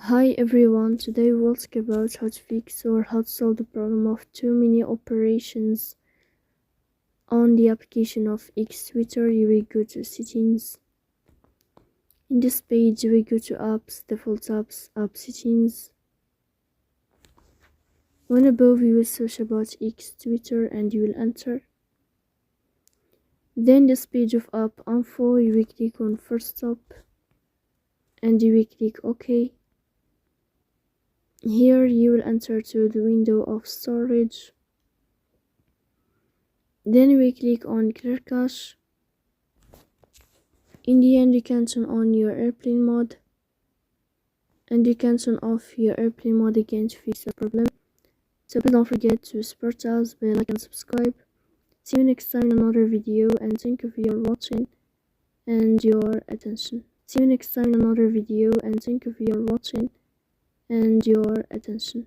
Hi everyone, today we'll talk about how to fix or how to solve the problem of too many operations on the application of X Twitter. You will go to settings. In this page you will go to apps, default apps, app settings. When above you will search about X Twitter and you will enter. Then this page of app info, you will click on first stop and you will click OK. Here you will enter to the window of storage. Then we click on clear cache. In the end you can turn on your airplane mode and you can turn off your airplane mode again to fix the problem. So please don't forget to support us by like and subscribe. See you next time in another video and thank you for your watching and your attention. See you next time in another video and thank you for your watching and your attention.